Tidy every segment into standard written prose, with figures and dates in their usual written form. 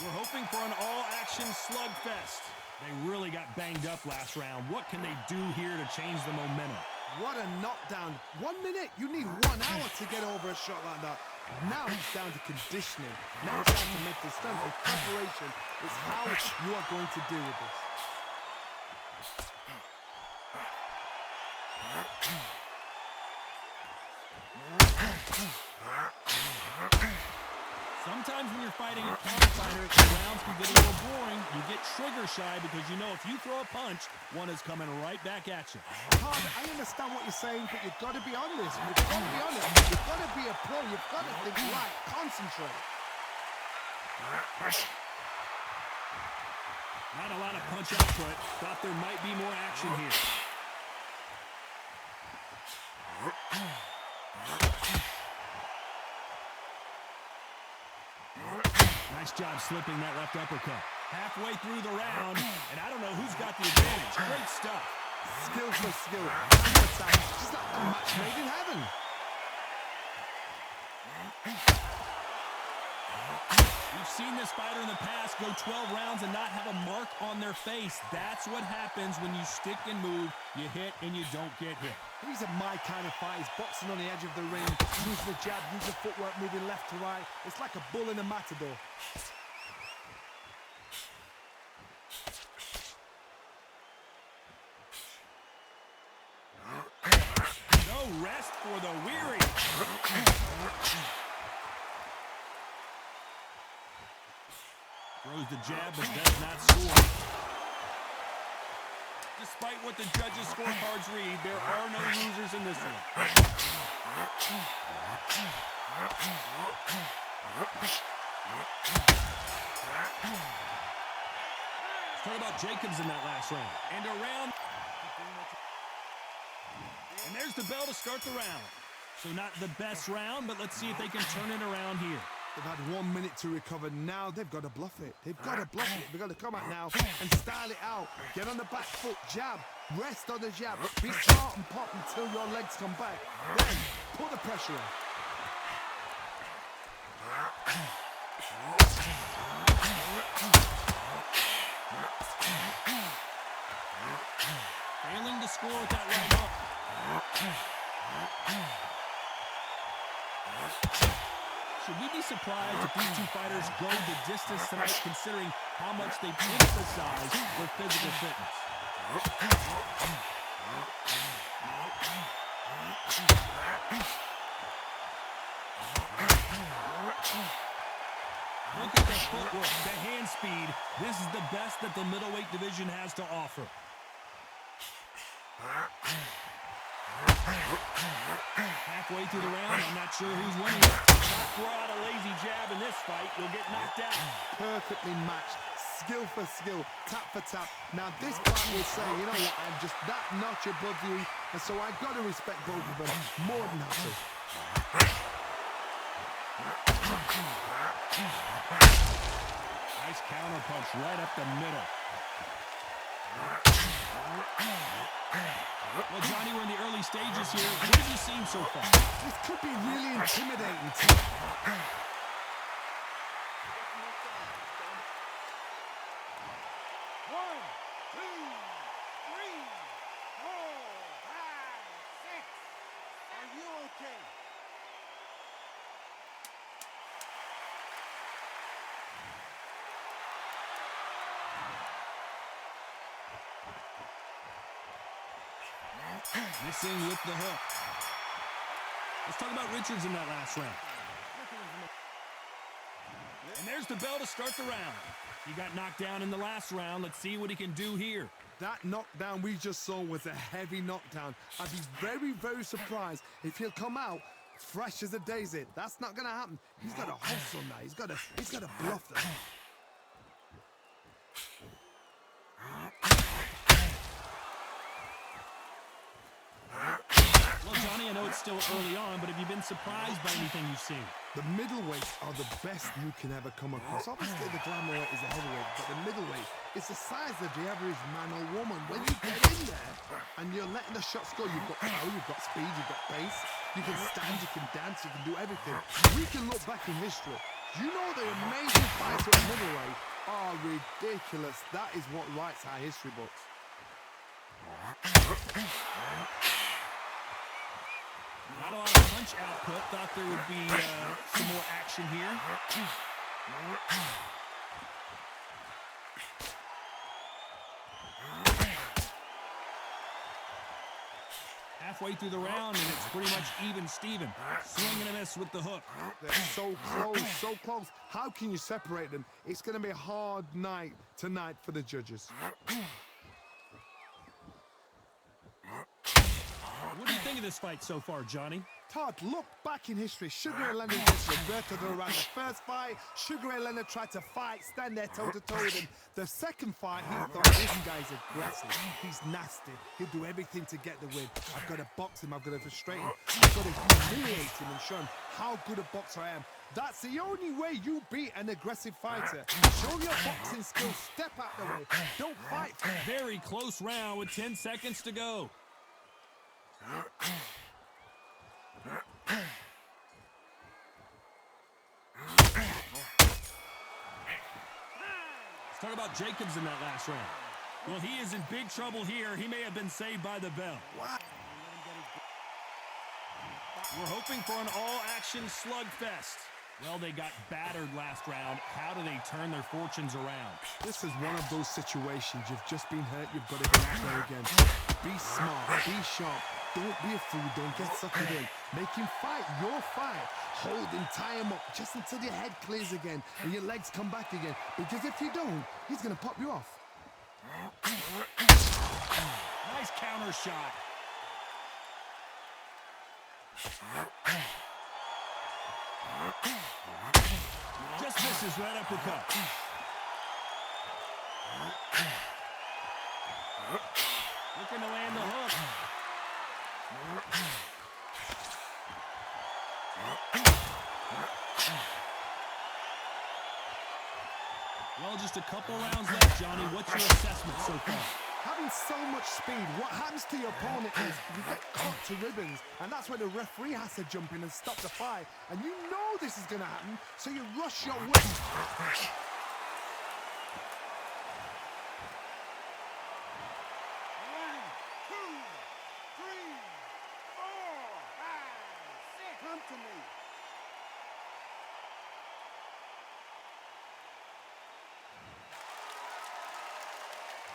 We're hoping for an all-action slugfest. They really got banged up last round. What can they do here to change the momentum? What a knockdown. 1 minute, you need 1 hour to get over a shot like that. Now it's down to conditioning. Now it's down to mental strength and preparation. It's how you are going to deal with this. Sometimes when you're fighting a counter-fighter, the rounds can get a little boring. You get trigger shy because you know if you throw a punch, one is coming right back at you. Todd, I understand what you're saying, but you've got to be on this. You've got to be on it. You've got to be a pro. You've got to think right. Concentrate. Not a lot of punch output. Thought there might be more action here. Nice job slipping that left uppercut. Halfway through the round, and I don't know who's got the advantage. Great stuff. Skill for skill. Just like a match made in heaven. We've seen this fighter in the past go 12 rounds and not have a mark on their face. That's what happens when you stick and move. You hit and you don't get hit. These are my kind of fight. He's boxing on the edge of the ring, using the jab, using footwork, moving left to right. It's like a bull in a matador. No rest for the weary. Throws the jab but does not score. Despite what the judges' scorecards read, there are no losers in this one. Let's talk about Jacobs in that last round. And around. And there's the bell to start the round. So not the best round, but let's see if they can turn it around here. They've had 1 minute to recover. Now they've got to bluff it. They've got to bluff it. They've got to come out now and style it out. Get on the back foot, jab, rest on the jab. Be smart and pop until your legs come back. Then put the pressure on. Failing to score with that right hook. Should we be surprised if these two fighters go the distance tonight, considering how much they emphasize their physical fitness? Look at the footwork, the hand speed. This is the best that the middleweight division has to offer. Halfway through the round, I'm not sure who's winning. Not throw out a lazy jab in this fight, you'll get knocked out. Perfectly matched, skill for skill, tap for tap. Now this fight will say, you know what, I'm just that notch above you, and so I've got to respect both of them more than happy. Nice counter punch right up the middle. Well, Johnny, we're in the early stages here. What have you seen so far? This could be really intimidating too. 1, 2, 3, 4, 5, 6. Are you okay? Missing with the hook. Let's talk about Richards in that last round. And there's the bell to start the round. He got knocked down in the last round. Let's see what he can do here. That knockdown we just saw was a heavy knockdown. I'd be very, very surprised if he'll come out fresh as a daisy. That's not going to happen. He's got to hustle now. He's got to bluff them. Well, Johnny, I know it's still early on, but have you been surprised by anything you've seen? The middleweights are the best you can ever come across. Obviously, the glamour is a heavyweight, but the middleweight is the size of the average man or woman. When you get in there and you're letting the shots go, you've got power, you've got speed, you've got pace, you can stand, you can dance, you can do everything. We can look back in history. You know the amazing fights at middleweight are ridiculous. That is what writes our history books. Not a lot of punch output. Thought there would be some more action here. Halfway through the round, and it's pretty much even Steven. Swing and a miss with the hook. They're so close, so close. How can you separate them? It's going to be a hard night tonight for the judges. What do you think of this fight so far, Johnny? Todd, look back in history. Sugar Ray Leonard just reverted around the first fight. Sugar Ray Leonard tried to fight, stand there toe-to-toe with him. The second fight, he thought, this guy's aggressive. He's nasty. He'll do everything to get the win. I've got to box him. I've got to frustrate him. I've got to humiliate him and show him how good a boxer I am. That's the only way you beat an aggressive fighter. Show your boxing skills. Step out the way. Don't fight. Very close round with 10 seconds to go. Let's talk about Jacobs in that last round. Well, he is in big trouble here. He may have been saved by the bell. Wow. We're hoping for an all-action slugfest. Well, they got battered last round. How do they turn their fortunes around? This is one of those situations. You've just been hurt. You've got to get out there again. Be smart. Be sharp. Don't be a fool. Don't get suckered in. Make him fight your fight. Hold him, tie him up just until your head clears again and your legs come back again. Because if you don't, he's going to pop you off. Nice counter shot. Just misses right uppercut. Looking to land the hook. Well, just a couple rounds left, Johnny. What's your assessment so far? Having so much speed, what happens to your opponent is you get caught to ribbons, and that's where the referee has to jump in and stop the fight. And you know this is going to happen, so you rush your way. 1, 2, 3, 4, 5, 6. Come to me.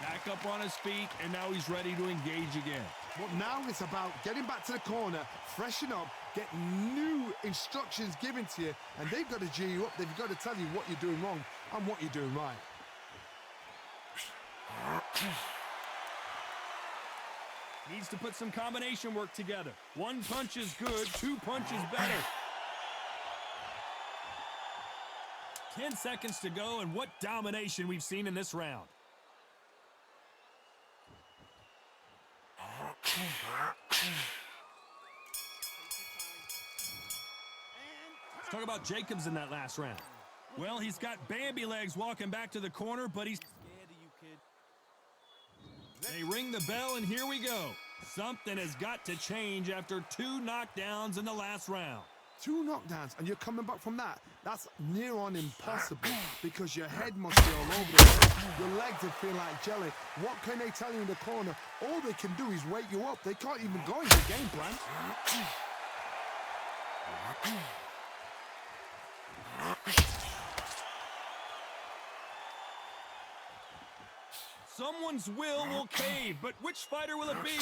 Back up on his feet, and now he's ready to engage again. Well, now it's about getting back to the corner, freshen up, get new instructions given to you, and they've got to G you up. They've got to tell you what you're doing wrong and what you're doing right. Needs to put some combination work together. 1 punch is good, 2 punches better. 10 seconds to go, and what domination we've seen in this round. Let's talk about Jacobs in that last round. Well, he's got Bambi legs walking back to the corner, but he's scared of you, kid. They ring the bell, and here we go. Something has got to change after 2 knockdowns in the last round. 2 knockdowns, and you're coming back from that. That's near on impossible because your head must be all over the place. Your legs will feel like jelly. What can they tell you in the corner? All they can do is wake you up. They can't even go into the game plan. Someone's will cave, but which fighter will it be?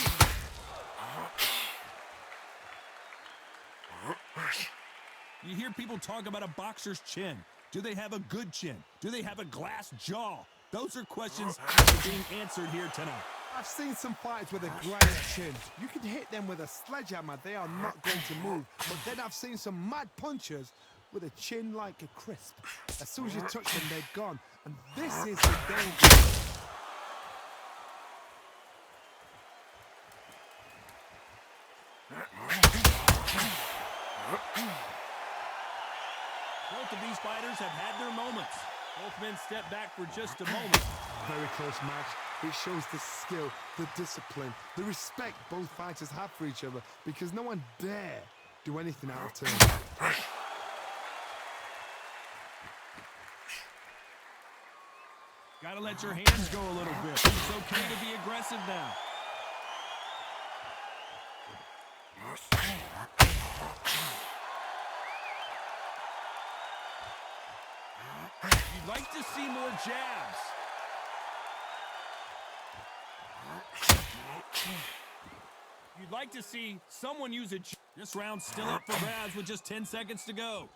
You hear people talk about a boxer's chin. Do they have a good chin? Do they have a glass jaw? Those are questions that are being answered here tonight. I've seen some fighters with a glass chin. You can hit them with a sledgehammer. They are not going to move. But then I've seen some mad punchers with a chin like a crisp. As soon as you touch them, they're gone. And this is the danger. Both of these fighters have had their moments. Both men step back for just a moment. Very close match. It shows the skill, the discipline, the respect both fighters have for each other because no one dare do anything out of turn. Gotta let your hands go a little bit. It's okay to be aggressive now. You'd like to see more jabs. You'd like to see someone use a... This round's still up for grabs with just 10 seconds to go.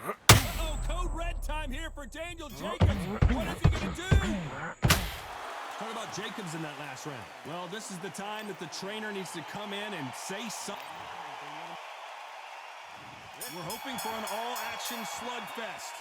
Uh-oh, code red time here for Daniel Jacobs. What is he going to do? Talk about Jacobs in that last round. Well, this is the time that the trainer needs to come in and say something. We're hoping for an all-action slugfest.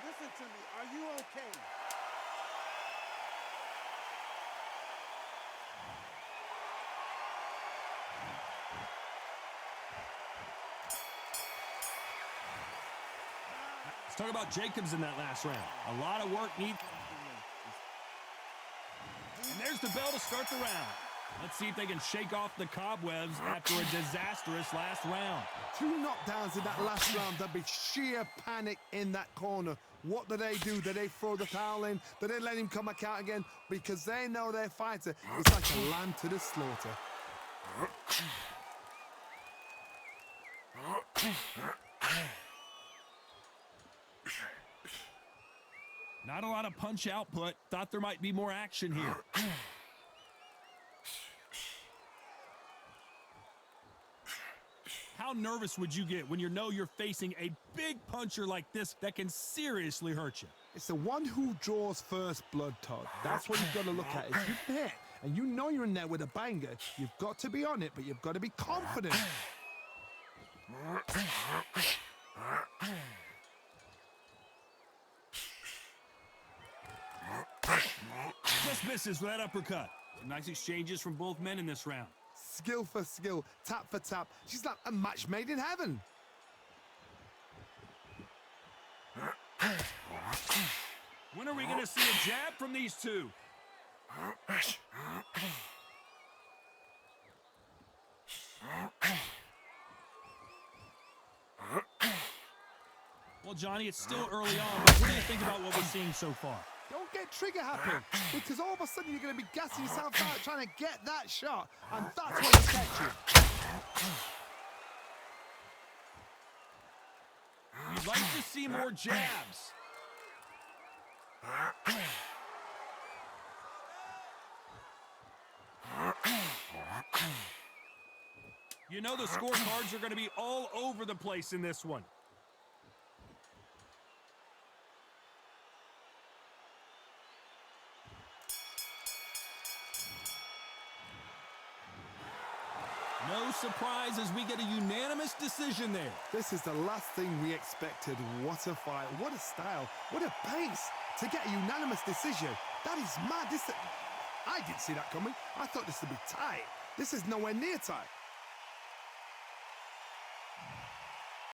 Listen to me. Are you okay? Let's talk about Jacobs in that last round. A lot of work needs. And there's the bell to start the round. Let's see if they can shake off the cobwebs after a disastrous last round. 2 knockdowns in that last round. There'd be sheer panic in that corner. What do? Do they throw the towel in? Do they let him come back out again? Because they know their fighter is like a lamb to the slaughter. Not a lot of punch output. Thought there might be more action here. How nervous would you get when you know you're facing a big puncher like this that can seriously hurt you? It's the one who draws first blood, Todd. That's what you've got to look at. If you hit and you know you're in there with a banger, you've got to be on it, but you've got to be confident. Just misses with that uppercut. Some nice exchanges from both men in this round. Skill for skill, tap for tap. She's like a match made in heaven. When are we going to see a jab from these two? Well, Johnny, it's still early on, but what do you think about what we're seeing so far? Don't get trigger happy, because all of a sudden you're going to be gassing yourself out trying to get that shot, and that's what will catch you. You'd like to see more jabs. You know the scorecards are going to be all over the place in this one. No surprise as we get a unanimous decision there. This is the last thing we expected. What a fight, what a style, what a pace to get a unanimous decision. That is mad. I didn't see that coming. I thought this would be tight. This is nowhere near tight.